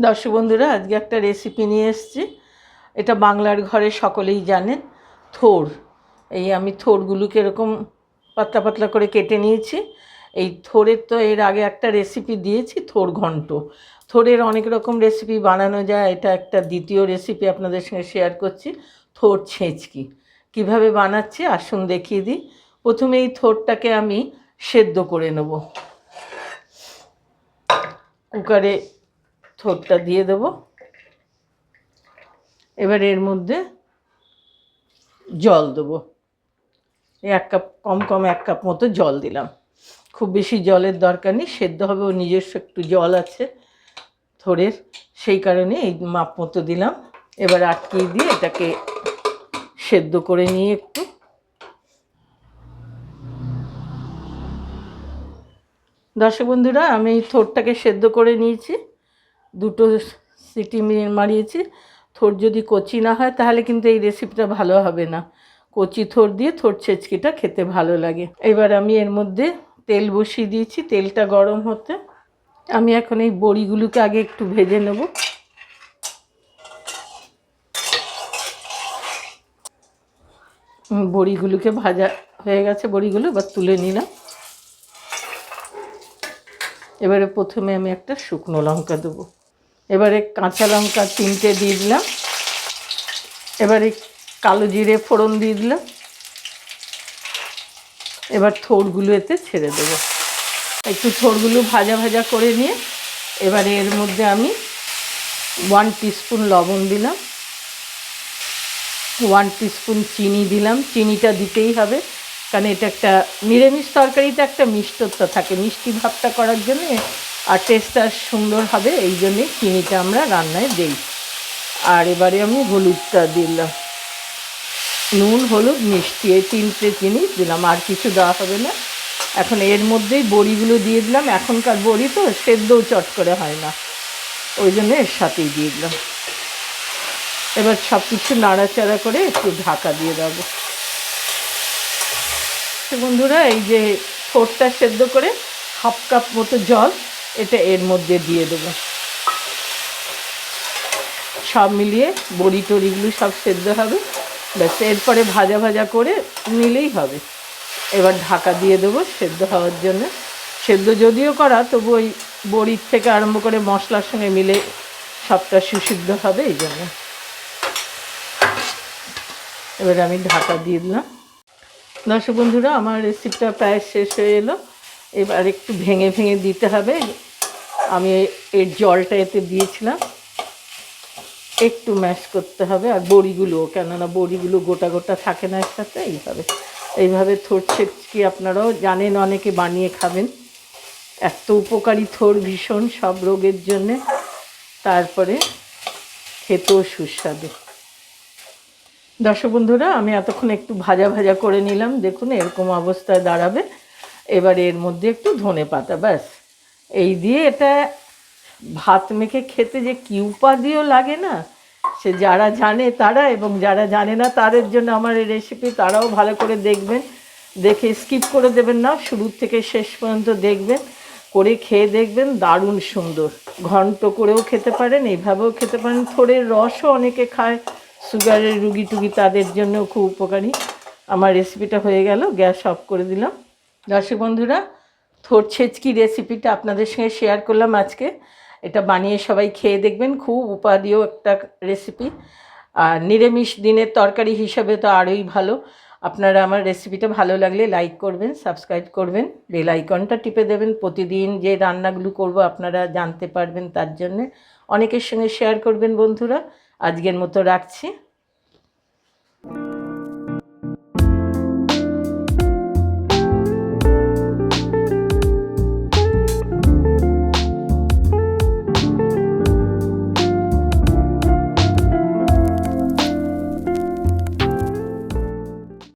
দর্শক বন্ধুরা, আজকে একটা রেসিপি নিয়ে এসেছি। এটা বাংলার ঘরে সকলেই জানেন, থোর। এই আমি থোরগুলোকে এরকম পাতলা পাতলা করে কেটে নিয়েছি। এই থোরের তো এর আগে একটা রেসিপি দিয়েছি, থোর ঘন্ট। থোরের অনেক রকম রেসিপি বানানো যায়, এটা একটা দ্বিতীয় রেসিপি আপনাদের সঙ্গে শেয়ার করছি, থোর ছেঁচকি। কিভাবে বানাচ্ছি আসুন দেখিয়ে দিই। প্রথমে এই থোরটাকে আমি সেদ্ধ করে নেব। কুকারে থোরটা দিয়ে দেব। এবার এর মধ্যে জল দেবো। এক কাপ, কম এক কাপ মতো জল দিলাম। খুব বেশি জলের দরকার নেই, সেদ্ধ হবে, ও নিজস্ব একটু জল আছে থোরের, সেই কারণে এই মাপ মতো দিলাম। এবার আটকিয়ে দিয়ে এটাকে সেদ্ধ করে নিয়ে একটু। দর্শক বন্ধুরা, আমি এই থোরটাকে সেদ্ধ করে নিয়েছি, দুটো সিটি মারিয়েছি। থোর যদি কচি না হয় তাহলে কিন্তু এই রেসিপিটা ভালো হবে না। কচি থোর দিয়ে থোর ছেচকিটা খেতে ভালো লাগে। এবার আমি এর মধ্যে তেল বসিয়ে দিয়েছি, তেলটা গরম হতে আমি এখন এই বড়িগুলোকে আগে একটু ভেজে নেব। বড়িগুলোকে ভাজা হয়ে গেছে, বড়িগুলো এবার তুলে নিলাম। এবারে প্রথমে আমি একটা শুকনো লঙ্কা দেবো। এবারে কাঁচা লঙ্কা 3টে দিয়ে দিলাম। এবারে কালো জিরে ফোড়ন দিয়ে দিলাম। এবার থোরগুলো এতে ছেড়ে দেবো। একটু থোরগুলো ভাজা ভাজা করে নিয়ে এবারে এর মধ্যে আমি 1 টিস্পুন লবণ দিলাম, 1 টিস্পুন চিনি দিলাম। চিনিটা দিতেই হবে, কারণ এটা একটা নিরামিষ তরকারিতে একটা মিষ্টতা থাকে, মিষ্টি ভাবটা করার জন্যে আর টেস্টটা সুন্দর হবে, এই জন্যে চিনিটা আমরা রান্নায় দিই। আর এবারে আমি হলুদটা দিলাম, নুন হলুদ মিষ্টি এই 3টে জিনিস দিলাম, আর কিছু দেওয়া হবে না। এখন এর মধ্যেই বড়িগুলো দিয়ে দিলাম। এখনকার বড়ি তো সেদ্ধও চট করে হয় না, ওই জন্য এর সাথেই দিয়ে দিলাম। এবার সব কিছু নাড়াচাড়া করে একটু ঢাকা দিয়ে দেবো। বন্ধুরা, এই যে থোরটা সেদ্ধ করে 1/2 কাপ মতো জল এটা এর মধ্যে দিয়ে দেবো। সব মিলিয়ে বড়ি টড়িগুলো সব সেদ্ধ হবে, ব্যাস। এরপরে ভাজা ভাজা করে নিলেই হবে। এবার ঢাকা দিয়ে দেবো সেদ্ধ হওয়ার জন্য। সেদ্ধ যদিও করা, তবু ওই বড়ির থেকে আরম্ভ করে মশলার সঙ্গে মিলে সবটা সুসিদ্ধ হবে, এই জন্য। এবার আমি ঢাকা দিয়ে দিলাম। দর্শক বন্ধুরা, আমার রেসিপিটা প্রায় শেষ হয়ে এলো। এবার একটু ভেঙে ভেঙে দিতে হবে। আমি এর জলটা এতে দিয়েছিলাম, একটু ম্যাশ করতে হবে। আর বড়িগুলো, কেননা বড়িগুলো গোটা গোটা থাকে না এর সাথে, এইভাবে থোর ছেচকি আপনারাও জানেন, অনেকে বানিয়ে খাবেন। এত উপকারী থোর, ভীষণ সব রোগের জন্যে, তারপরে খেতেও সুস্বাদু। দর্শক বন্ধুরা, আমি এতক্ষণ একটু ভাজা ভাজা করে নিলাম, দেখুন এরকম অবস্থায় দাঁড়াবে। এবার এর মধ্যে একটু ধনেপাতা, ব্যাস। এই দিয়ে এটা ভাত মেখে খেতে যে কী উপাদেয় লাগে না, সে যারা জানে তারা, এবং যারা জানে না তাদের জন্য আমার এই রেসিপি। তারাও ভালো করে দেখবেন, দেখে স্কিপ করে দেবেন না, শুরু থেকে শেষ পর্যন্ত দেখবেন, করে খেয়ে দেখবেন, দারুণ সুন্দর। ঘন্ট করেও খেতে পারেন, এইভাবেও খেতে পারেন। থোড়ের রসও অনেকে খায়, সুগারের রুগী টুগি, তাদের জন্যও খুব উপকারী। আমার রেসিপিটা হয়ে গেল, গ্যাস অফ করে দিলাম। দর্শক বন্ধুরা, থোর ছেচকি রেসিপিটা আপনাদের সঙ্গে শেয়ার করলাম আজকে। এটা বানিয়ে সবাই খেয়ে দেখবেন, খুব উপাদেয় একটা রেসিপি। আর নিরামিষ দিনের তরকারি হিসাবে তো আরোই ভালো। আপনারা আমার রেসিপিটা ভালো লাগলে লাইক করবেন, সাবস্ক্রাইব করবেন, বেল আইকনটা টিপে দেবেন। প্রতিদিন যে রান্নাগুলো করব আপনারা জানতে পারবেন, তার জন্যে অনেকের সঙ্গে শেয়ার করবেন বন্ধুরা। আজকের মতো রাখছি।